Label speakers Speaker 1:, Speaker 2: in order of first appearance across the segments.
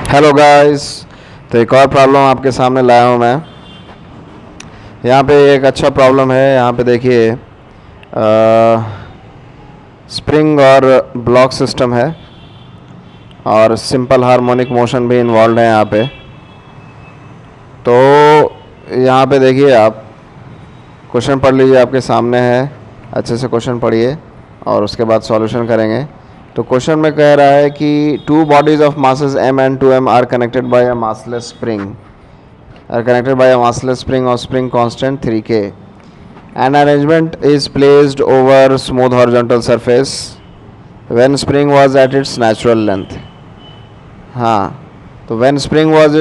Speaker 1: Hello guys. तो एक और प्रॉब्लम आपके सामने लाया हूँ मैं। यहाँ पे एक अच्छा प्रॉब्लम है। यहाँ पे देखिए स्प्रिंग और ब्लॉक सिस्टम है और सिंपल हार्मोनिक मोशन भी इन्वॉल्व है यहाँ पे। तो यहाँ पे देखिए, आप क्वेश्चन पढ़ लीजिए, आपके सामने है। अच्छे से क्वेश्चन पढ़िए और उसके बाद सॉल्यूशन करेंगे। तो क्वेश्चन में कह रहा है कि two bodies of masses m and 2m are connected by a massless spring और spring constant 3k. An arrangement is placed over smooth horizontal surface when spring was at its natural length. हाँ, तो when spring was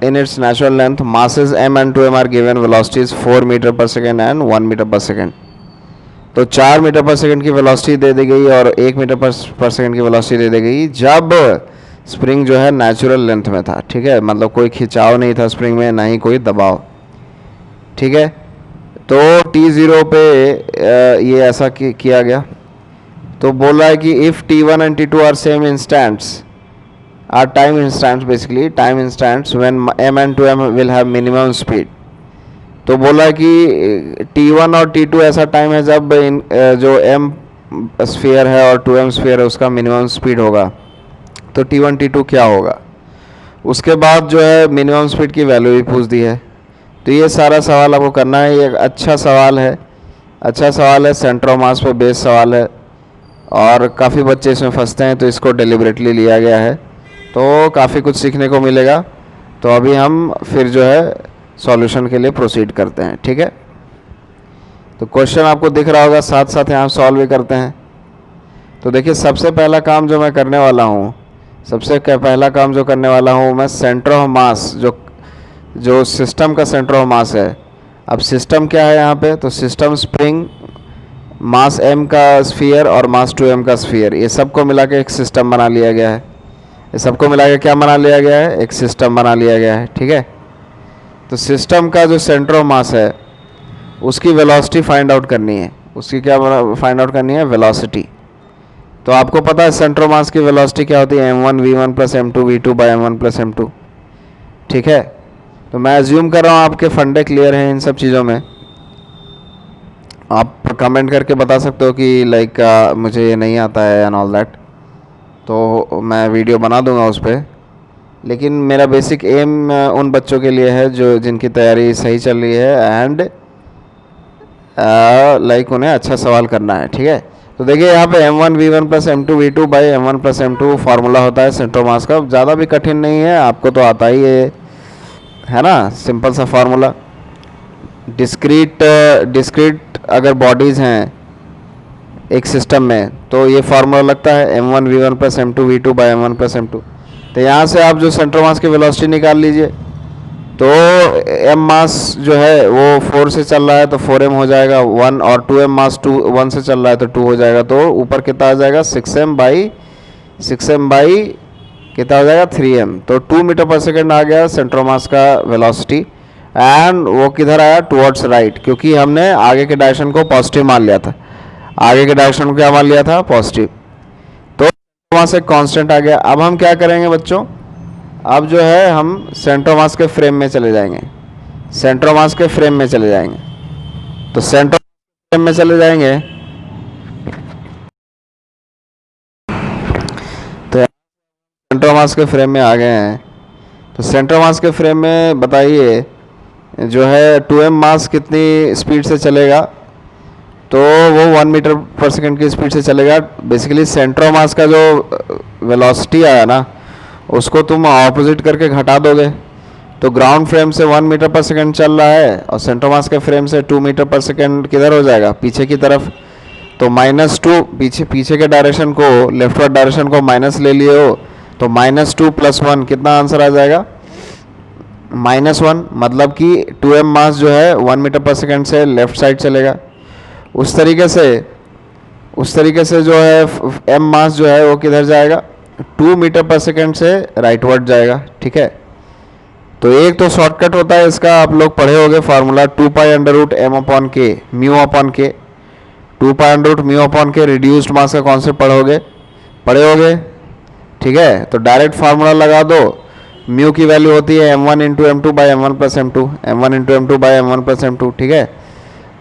Speaker 1: in its natural length, masses m and 2m are given velocities 4 meter per second and 1 meter per second. तो 4 metre पर second की velocity दे दी गई और 1 metre पर second की velocity दे दी गई जब स्प्रिंग जो है नेचुरल लेंथ में था। ठीक है, मतलब कोई खिंचाव नहीं था स्प्रिंग में, ना ही कोई दबाव। ठीक है, तो t0 पे ये ऐसा किया गया। तो बोल रहा है कि if t1 and t2 are same instants, are time instants, basically time instants when m and 2m will have minimum speed. तो बोला कि T1 और T2 ऐसा टाइम है जब जो M स्फीयर है और 2M स्फीयर है उसका मिनिमम स्पीड होगा। तो T1 T2 क्या होगा। उसके बाद जो है मिनिमम स्पीड की वैल्यू भी पूछ दी है। तो ये सारा सवाल आपको करना है। ये एक अच्छा सवाल है, सेंटर ऑफ मास पे बेस्ड सवाल है और काफ़ी बच्चे इसमें फंसते हैं, तो इसको डेलिबरेटली लिया गया है। तो काफ़ी कुछ सीखने को मिलेगा। तो अभी हम फिर जो है सॉल्यूशन के लिए प्रोसीड करते हैं। ठीक है, तो क्वेश्चन आपको दिख रहा होगा, साथ साथ यहाँ सॉल्व भी करते हैं। तो देखिए, सबसे पहला काम जो मैं करने वाला हूँ मैं सेंटर ऑफ मास, जो सिस्टम का सेंटर ऑफ मास है। अब सिस्टम क्या है यहाँ पे, तो सिस्टम स्प्रिंग, मास m का स्फीयर और मास 2m का स्फीयर, ये सबको मिला के एक सिस्टम बना लिया गया है। ये सबको मिला के क्या बना लिया गया है, एक सिस्टम बना लिया गया है। ठीक है, तो सिस्टम का जो सेंटर ऑफ मास है उसकी वेलोसिटी फाइंड आउट करनी है। उसकी क्या फाइंड आउट करनी है, वेलोसिटी। तो आपको पता है सेंटर ऑफ मास की वेलोसिटी क्या होती है, m1 v1 plus m2 v2 by m1 plus m2। ठीक है, तो मैं अज्यूम कर रहा हूँ आपके फंडे क्लियर हैं इन सब चीज़ों में। आप कमेंट करके बता सकते हो कि लाइक मुझे ये नहीं आता है एंड ऑल दैट, तो मैं वीडियो बना दूंगा उस पर। लेकिन मेरा बेसिक एम उन बच्चों के लिए है जो जिनकी तैयारी सही चल रही है एंड लाइक उन्हें अच्छा सवाल करना है। ठीक है, तो देखिए यहाँ पे m1 v1 plus m2 v2 by m1 plus m2 formula होता है सेंटर मास का। ज़्यादा भी कठिन नहीं है, आपको तो आता ही है ना, सिंपल सा फार्मूला। डिस्क्रीट अगर बॉडीज़ हैं एक सिस्टम में तो ये फार्मूला लगता है m1 v1 plus m2 v2 by m1 plus m2। तो यहाँ से आप जो सेंटर मास की वेलोसिटी निकाल लीजिए। तो m मास जो है वो 4 से चल रहा है तो 4m हो जाएगा 1, और 2m मास 1 से चल रहा है तो 2 हो जाएगा। तो ऊपर कितना आ जाएगा, 6m बाई कितना हो जाएगा, 3m। तो 2 मीटर पर सेकेंड आ गया सेंटर मास का वेलोसिटी। एंड वो किधर आया, टुवर्ड्स राइट, क्योंकि हमने आगे के डायरेक्शन को पॉजिटिव मान लिया था। आगे के डायरेक्शन को क्या मान लिया था, पॉजिटिव। वहाँ से कांस्टेंट आ गया। अब हम क्या करेंगे बच्चों, अब जो है हम सेंटर मास के फ्रेम में चले जाएंगे। तो सेंटर मास के फ्रेम में चले जाएंगे। तो सेंटर मास के फ्रेम में आ गए हैं। तो सेंटर मास के फ्रेम में बताइए जो है 2m मास कितनी स्पीड से चलेगा, तो वो 1 मीटर पर सेकंड की स्पीड से चलेगा। बेसिकली सेंटर ऑफ मास का जो वेलोसिटी आया ना उसको तुम ऑपोजिट करके घटा दोगे। तो ग्राउंड फ्रेम से 1 मीटर पर सेकंड चल रहा है और सेंटर मास के फ्रेम से 2 मीटर पर सेकंड किधर हो जाएगा, पीछे की तरफ। तो -2 पीछे के डायरेक्शन को, लेफ्टवर्ड डायरेक्शन को माइनस ले लिए हो तो -2 + 1 कितना आंसर आ जाएगा, -1। मतलब कि 2m मास जो है 1 मीटर पर सेकंड से लेफ्ट साइड चलेगा। उस तरीके से जो है m मास जो है वो किधर जाएगा, 2 मीटर पर सेकंड से राइटवर्ड जाएगा। ठीक है, तो एक तो शॉर्टकट होता है इसका, आप लोग पढ़े होंगे formula 2π√m/k μ/k। 2π√μ/k reduced मास का कॉन्सेप्ट पढ़े होगे। ठीक है, तो डायरेक्ट फार्मूला लगा दो, म्यू की वैल्यू होती है m1 into M two by M one plus M two, m1 into M two by M one plus M two. ठीक है,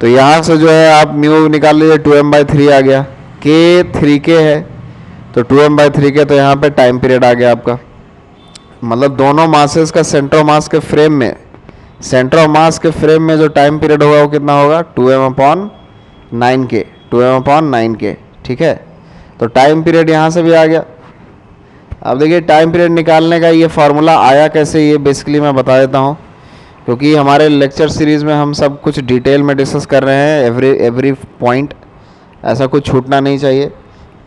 Speaker 1: तो यहाँ से जो है आप म्यू निकाल लीजिए, 2m/3 आ गया, k 3k है तो 2m/3 के, तो यहाँ पे टाइम पीरियड आ गया आपका। मतलब दोनों मासेस का सेंटर ऑफ मास के फ्रेम में, सेंटर ऑफ मास के फ्रेम में जो टाइम पीरियड होगा वो कितना होगा, 2m/9k, 2m/9k। ठीक है, तो टाइम पीरियड यहाँ से भी आ गया। अब देखिए टाइम पीरियड निकालने का ये फार्मूला आया कैसे, ये बेसिकली मैं बता देता हूँ, क्योंकि हमारे लेक्चर सीरीज़ में हम सब कुछ डिटेल में डिस्कस कर रहे हैं, एवरी पॉइंट, ऐसा कुछ छूटना नहीं चाहिए।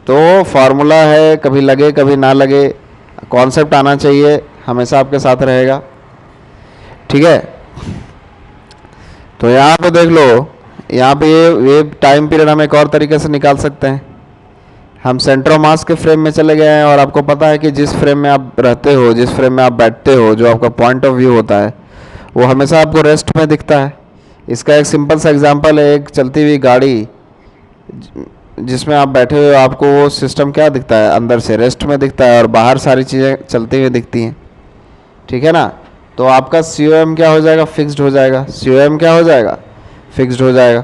Speaker 1: तो फार्मूला है, कभी लगे कभी ना लगे, कॉन्सेप्ट आना चाहिए, हमेशा आपके साथ रहेगा। ठीक है, तो यहाँ पे देख लो, यहाँ पे ये टाइम पीरियड हम एक और तरीके से निकाल सकते हैं। हम सेंटर ऑफ मास के फ्रेम में चले गए हैं और आपको पता है कि जिस फ्रेम में आप रहते हो, जिस फ्रेम में आप बैठते हो, जो आपका पॉइंट ऑफ व्यू होता है वो हमेशा आपको रेस्ट में दिखता है। इसका एक सिंपल सा एग्जांपल है, एक चलती हुई गाड़ी जिसमें आप बैठे हुए हो, आपको वो सिस्टम क्या दिखता है, अंदर से रेस्ट में दिखता है और बाहर सारी चीज़ें चलती हुई दिखती हैं। ठीक है ना, तो आपका COM क्या हो जाएगा, फिक्स्ड हो जाएगा। COM क्या हो जाएगा, फिक्स्ड हो जाएगा।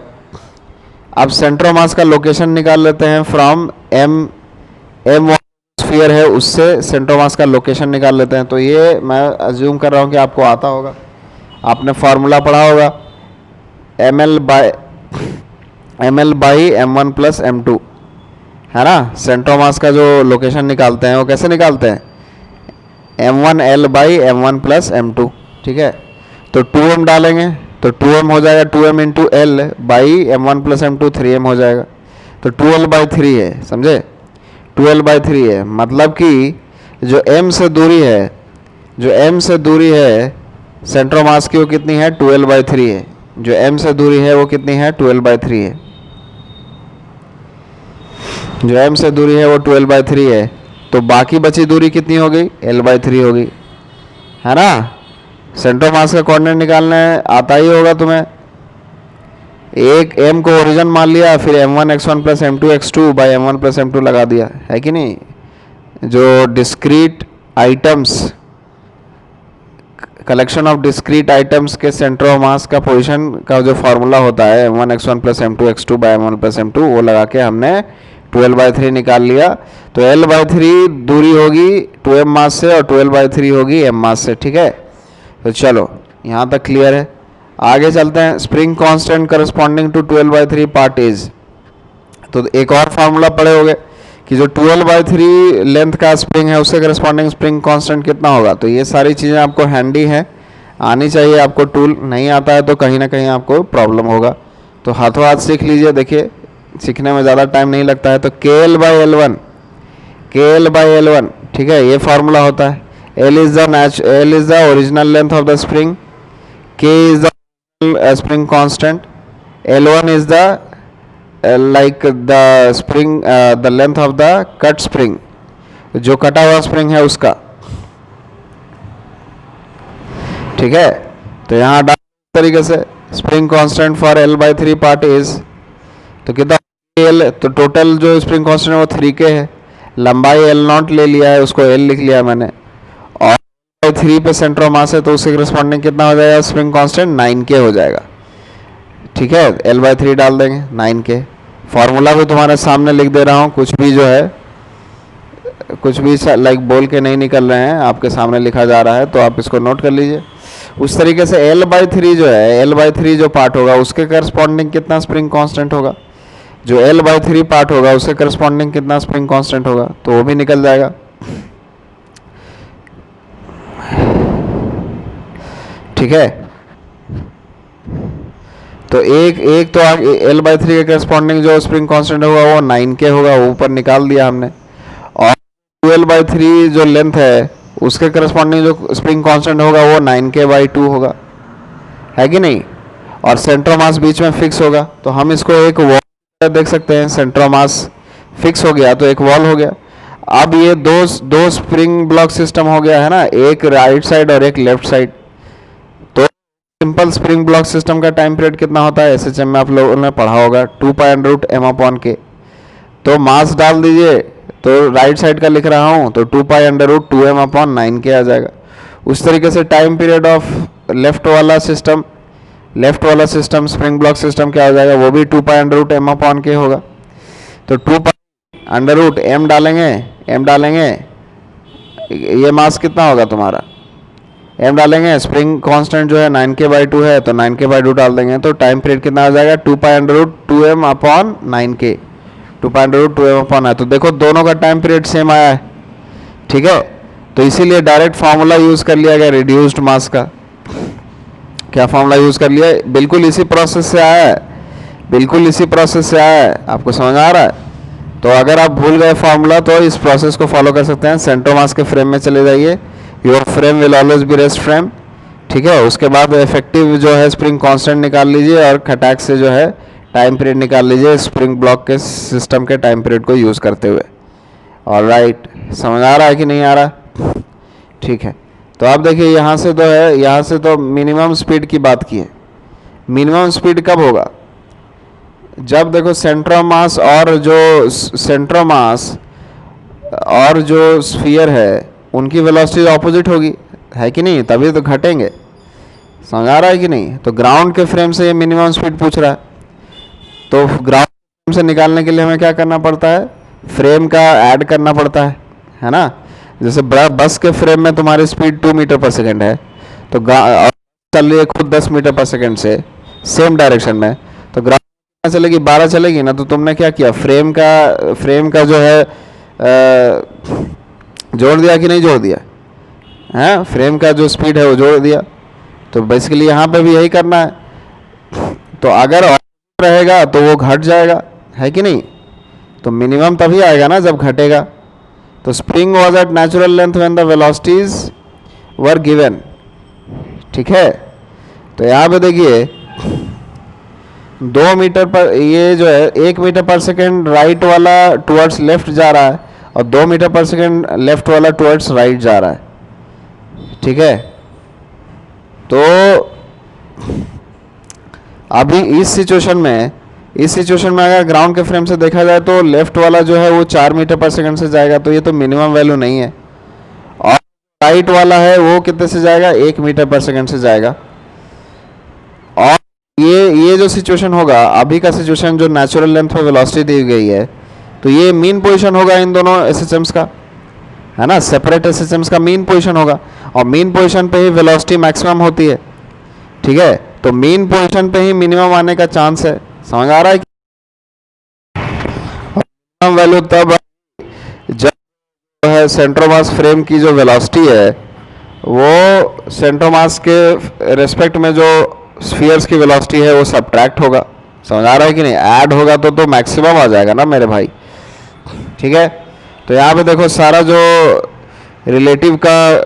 Speaker 1: अब सेंटर ऑफ मास का लोकेशन निकाल लेते हैं फ्रॉम m स्फीयर है उससे सेंटर ऑफ मास का लोकेशन निकाल लेते हैं। तो ये मैं अज्यूम कर रहा हूँ कि आपको आता होगा, आपने फार्मूला पढ़ा होगा, ml by m1 plus m2, है ना। सेंटर ऑफ मास का जो लोकेशन निकालते हैं वो कैसे निकालते हैं, m1l by m1 plus m2। ठीक है, तो 2m डालेंगे तो 2m हो जाएगा, 2m into L by m1 plus m2, 3m हो जाएगा। तो 12/3 है, समझे, 12/3 है। मतलब कि जो m से दूरी है, जो m से दूरी है सेंटर ऑफ मास की, वो कितनी है, 12/3 है। जो m से दूरी है वो कितनी है, 12/3 है। जो m से दूरी है वो 12/3 है। तो बाकी बची दूरी कितनी हो गई, l/3 हो गई, है ना। सेंटर ऑफ मास का कोऑर्डिनेट निकालना है, आता ही होगा तुम्हें। एक m को ओरिजिन मान लिया, फिर m1 x1 plus m2 x2 by m1 plus m2 लगा दिया, है कि नहीं। जो discrete items, collection of discrete items के सेंटर ऑफ मास का पोजीशन का जो फार्मूला होता है m1 x1 plus m2 x2 by m1 plus m2, वो लगा के हमने 12/3 निकाल लिया। तो l/3 दूरी होगी 2m मास से और 12/3 होगी m मास से। ठीक है, तो चलो यहाँ तक क्लियर है। आगे चलते हैं, spring constant corresponding to 12/3 part is. तो एक और फार्मूला पढ़े होगे कि जो 12/3 लेंथ का स्प्रिंग है उससे करस्पॉन्डिंग स्प्रिंग कांस्टेंट कितना होगा। तो ये सारी चीज़ें आपको हैंडी हैं, आनी चाहिए आपको। टूल नहीं आता है तो कहीं ना कहीं आपको प्रॉब्लम होगा, तो हाथों हाथ सीख लीजिए। देखिए सीखने में ज़्यादा टाइम नहीं लगता है। तो KL/L1, KL/L1, ठीक है, ये फार्मूला होता है। L is the original length of the spring, K is the spring constant, L1 is the like the spring, the length of the cut spring, जो कटा हुआ स्प्रिंग है उसका। ठीक है, तो यहाँ तरीके से spring constant for L/3 part is, तो कितना L, तो टोटल जो स्प्रिंग कांस्टेंट है वो 3K है। लंबाई L0 ले लिया है, उसको L लिख लिया मैंने, और 3 पे सेंटर ऑफ मास है तो उसके करस्पॉन्डिंग कितना हो जाएगा, स्प्रिंग कांस्टेंट 9K हो जाएगा। ठीक है, L/3 डाल देंगे 9K। फार्मूला भी तुम्हारे सामने लिख दे रहा हूँ, कुछ भी जो है कुछ भी लाइक बोल के नहीं निकल रहे हैं, आपके सामने लिखा जा रहा है, तो आप इसको नोट कर लीजिए। उस तरीके से L/3 जो है, L/3 जो पार्ट होगा उसके करस्पॉन्डिंग कितना स्प्रिंग कांस्टेंट होगा, जो L/3 पार्ट होगा उसके करस्पॉन्डिंग कितना स्प्रिंग कांस्टेंट होगा, तो वो भी निकल जाएगा। ठीक है, तो एक तो L/3 के करस्पॉन्डिंग जो स्प्रिंग कांस्टेंट होगा वो 9K होगा, वो ऊपर निकाल दिया हमने। और 12/3 जो लेंथ है उसके करस्पॉन्डिंग जो स्प्रिंग कांस्टेंट होगा वो 9K/2 होगा, है कि नहीं। और सेंटर ऑफ मास बीच में फिक्स होगा, तो हम इसको एक वॉल देख सकते हैं। सेंटर ऑफ मास फिक्स हो गया तो एक वॉल हो गया। अब ये दो स्प्रिंग ब्लॉक सिस्टम हो गया है ना, एक राइट साइड और एक लेफ्ट साइड। तो सिंपल स्प्रिंग ब्लॉक सिस्टम का टाइम पीरियड कितना होता है, SHM में आप लोगों ने पढ़ा होगा, 2π√m/K। तो मास डाल दीजिए तो राइट साइड का लिख रहा हूँ तो 2π√2m/9 के आ जाएगा। उस तरीके से टाइम पीरियड ऑफ लेफ्ट वाला सिस्टम स्प्रिंग ब्लॉक सिस्टम क्या हो जाएगा, वो भी 2π√m/k होगा। तो 2π√m डालेंगे, ये मास कितना होगा तुम्हारा, m डालेंगे, स्प्रिंग कांस्टेंट जो है 9k/2 है तो 9k/2 डाल देंगे, तो टाइम पीरियड कितना आ जाएगा 2π√2m/9k, 2π√2m/9। तो देखो दोनों का टाइम पीरियड सेम आया है, ठीक है। तो इसीलिए डायरेक्ट फार्मूला यूज कर लिया गया रिड्यूस्ड मास का। क्या फार्मूला यूज कर लिया, बिल्कुल इसी प्रोसेस से आया है, आपको समझ आ रहा है। तो अगर आप भूल गए फार्मूला तो इस प्रोसेस को फॉलो कर सकते हैं। सेंट्रोमास के फ्रेम में चले जाइए, your frame will always be rest frame, ठीक है। उसके बाद इफेक्टिव जो है स्प्रिंग कांस्टेंट निकाल लीजिए और खटाक से जो है टाइम पीरियड निकाल लीजिए स्प्रिंग ब्लॉक के सिस्टम के टाइम पीरियड को यूज़ करते हुए। ऑलराइट, समझ आ रहा है कि नहीं आ रहा, ठीक है। तो आप देखिए यहाँ से तो मिनिमम स्पीड की बात की है। मिनिमम स्पीड कब होगा, जब देखो सेंट्रोमास और जो स्फीयर है उनकी वेलोसिटी ऑपोजिट होगी, है कि नहीं, तभी तो घटेंगे। समझ आ रहा है कि नहीं। तो ग्राउंड के फ्रेम से ये मिनिमम स्पीड पूछ रहा है, तो ग्राउंड से निकालने के लिए हमें क्या करना पड़ता है, फ्रेम का ऐड करना पड़ता है ना। जैसे बस के फ्रेम में तुम्हारी स्पीड 2 मीटर पर सेकेंड है, तो चल रही है खुद 10 मीटर पर सेकेंड से सेम डायरेक्शन में, तो ग्राउंड चलेगी 12 चलेगी ना। तो तुमने क्या किया, फ्रेम का जो है जोड़ दिया कि नहीं जोड़ दिया है, फ्रेम का जो स्पीड है वो जोड़ दिया। तो बेसिकली यहाँ पे भी यही करना है। तो अगर रहेगा तो वो घट जाएगा, है कि नहीं। तो मिनिमम तभी आएगा ना जब घटेगा। तो spring was at natural length when the velocities were given, ठीक है। तो यहाँ पे देखिए 2 मीटर पर, ये जो है 1 मीटर पर सेकेंड राइट वाला टुवर्ड्स लेफ्ट जा रहा है और 2 मीटर पर सेकेंड लेफ्ट वाला टुवर्ड्स राइट जा रहा है, ठीक है। तो अभी इस सिचुएशन में अगर ग्राउंड के फ्रेम से देखा जाए तो लेफ्ट वाला जो है वो 4 मीटर पर सेकंड से जाएगा, तो ये तो मिनिमम वैल्यू नहीं है। और राइट वाला है वो कितने से जाएगा, 1 मीटर पर सेकंड से जाएगा। और ये जो सिचुएशन होगा, अभी का सिचुएशन जो नेचुरल लेंथ पे वेलोसिटी दी गई है, तो ये मीन पोजीशन होगा इन दोनों एसएचएम्स का, है ना। सेपरेट एसएचएम्स का मीन पोजीशन होगा और मीन पोजीशन पे ही वेलोसिटी मैक्सिमम होती है, ठीक है। तो मीन पोजीशन पे ही मिनिमम आने का चांस है। समझ आ रहा है कि मिनिमम वैल्यू तब जब है सेंट्रोमास फ्रेम की जो वेलोसिटी है वो सेंट्रोमास के रेस्पेक्ट में जो स्फीयर्स की वेलोसिटी है वो सब्ट्रैक्ट होगा। समझ आ रहा है कि नहीं, ऐड होगा तो मैक्सिमम आ जाएगा ना मेरे भाई, ठीक है। तो यहाँ पे देखो सारा जो रिलेटिव का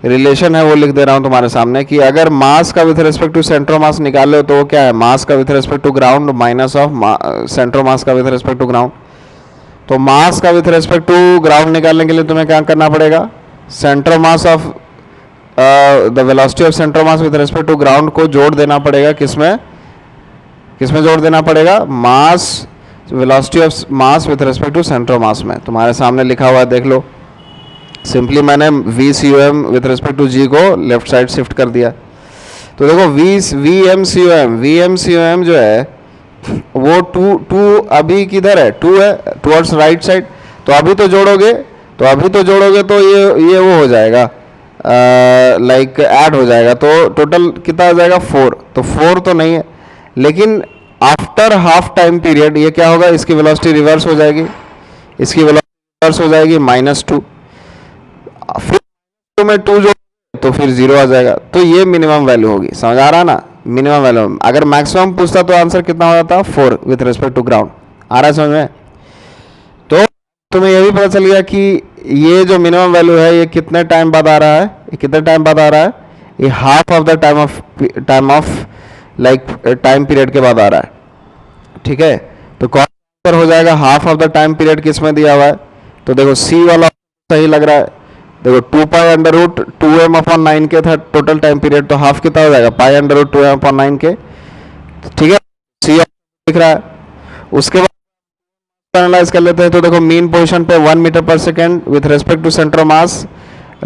Speaker 1: रिलेशन है वो लिख दे रहा हूँ तुम्हारे सामने कि अगर मास का विथ रिस्पेक्ट टू सेंट्रोमास निकाले तो वो क्या है, मास का with respect to ground minus of centre of mass का विथ रिस्पेक्ट टू ग्राउंड। तो मास का विथ रिस्पेक्ट टू ग्राउंड निकालने के लिए तुम्हें क्या करना पड़ेगा, centre of mass of the velocity of centre of mass with respect to ground को जोड़ देना पड़ेगा, किसमें जोड़ देना पड़ेगा, mass velocity of mass with respect to centre of mass में। तुम्हारे सामने लिखा हुआ है देख लो। सिंपली मैंने VCUM with respect to G को लेफ्ट साइड शिफ्ट कर दिया। तो देखो VMCUM जो है वो टू अभी किधर है, 2 है टुवर्ड्स राइट साइड। तो अभी तो जोड़ोगे तो ये वो हो जाएगा, लाइक ऐड हो जाएगा। तो टोटल कितना आ जाएगा, 4। तो 4 तो नहीं है, लेकिन आफ्टर हाफ टाइम पीरियड ये क्या होगा, इसकी वेलोसिटी रिवर्स हो जाएगी, -2। फिर 2 में 2 जो तो फिर 0 आ जाएगा। तो ये मिनिमम वैल्यू होगी। समझ आ रहा ना, मिनिमम वैल्यू। अगर मैक्सिमम पूछता तो आंसर कितना हो जाता, 4 विथ रिस्पेक्ट टू ग्राउंड। आ रहा है समझ में। तो तुम्हें ये भी पता चल गया कि ये जो मिनिमम वैल्यू है ये कितने टाइम बाद आ रहा है, ये half of the time of like time period के बाद आ रहा है, ठीक है। तो कौन हो जाएगा, half of the time period किस में दिया हुआ है। तो देखो सी वाला सही लग रहा है। देखो 2π√2m/9 के था टोटल टाइम पीरियड, तो हाफ कितना हो जाएगा, π√2m/9 के, ठीक है। सी दिख रहा है। उसके बाद एनालाइज कर लेते हैं। तो देखो मीन पोजीशन पे 1 मीटर पर second with respect to centre of mass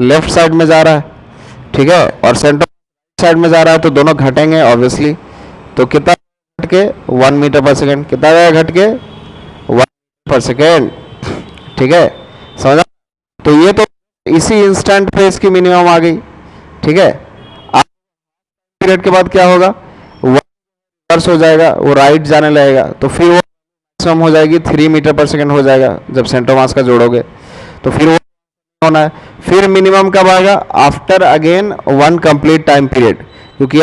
Speaker 1: left side में जा रहा है, ठीक है, और सेंटर साइड में जा रहा है, तो दोनों घटेंगे ऑब्वियसली। तो कितना घट के 1 मीटर पर सेकेंड, कितना जाएगा घट के 1 पर सेकेंड, ठीक है, समझा। तो ये तो इसी इंस्टेंट पे इसकी मिनिमम आ गई, ठीक है। पीरियड के बाद क्या होगा, रिवर्स हो जाएगा, वो राइट जाने लगेगा, तो फिर वो मैक्सिमम हो जाएगी 3 मीटर पर सेकेंड हो जाएगा जब सेंटर मास का जोड़ोगे, तो फिर वो होना है। फिर मिनिमम कब आएगा, after again 1 complete time period, क्योंकि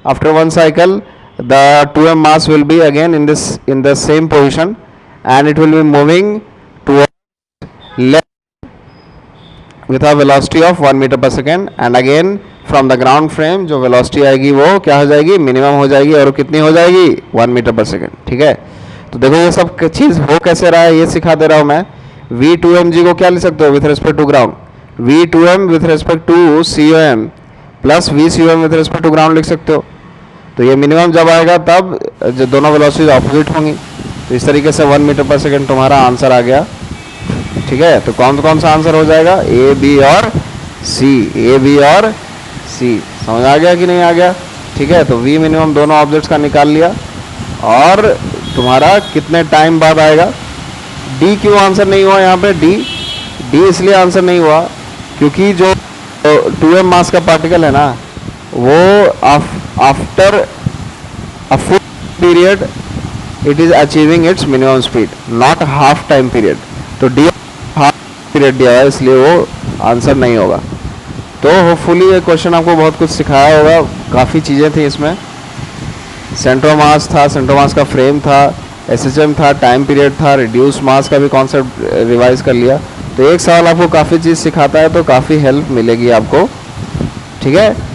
Speaker 1: after one cycle the 2m mass will be again in the same position and it will be moving towards left with a velocity of 1 meter per second and again from the ground frame जो velocity आएगी वो क्या हो जाएगी, minimum हो जाएगी, और कितनी हो जाएगी 1 मीटर पर सेकेंड, ठीक है। तो देखो ये सब चीज़ हो कैसे रहा है ये सिखा दे रहा हूँ मैं। V2mg को क्या लिख सकते हो with respect to ground, V2m with respect to COM plus VCOM with respect to ground लिख सकते हो। तो ये मिनिमम जब आएगा तब जो दोनों वेलोसिटीज ऑपोजिट होंगी, तो इस तरीके से 1 मीटर पर सेकेंड तुम्हारा आंसर आ गया, ठीक है। तो कौन सा आंसर हो जाएगा, A, B और C, A, B और C, समझ आ गया कि नहीं आ गया, ठीक है। तो V मिनिमम दोनों ऑब्जेक्ट्स का निकाल लिया, और तुम्हारा कितने टाइम बाद आएगा। D क्यों आंसर नहीं हुआ यहाँ पे, D इसलिए आंसर नहीं हुआ क्योंकि जो 2m मास का पार्टिकल है ना, वो after a full period it is achieving it's minimum speed, not half time period. तो डी हाफ पीरियड दिया है, इसलिए वो आंसर नहीं होगा। तो होपफुली ये क्वेश्चन आपको बहुत कुछ सिखाया होगा, काफ़ी चीज़ें थी इसमें, सेंटर ऑफ मास था, सेंटर ऑफ मास का फ्रेम था, SHM था, टाइम पीरियड था, रिड्यूस मास का भी कॉन्सेप्ट रिवाइज कर लिया। तो एक सवाल आपको काफ़ी चीज़ सिखाता है, तो काफ़ी हेल्प मिलेगी आपको, ठीक है।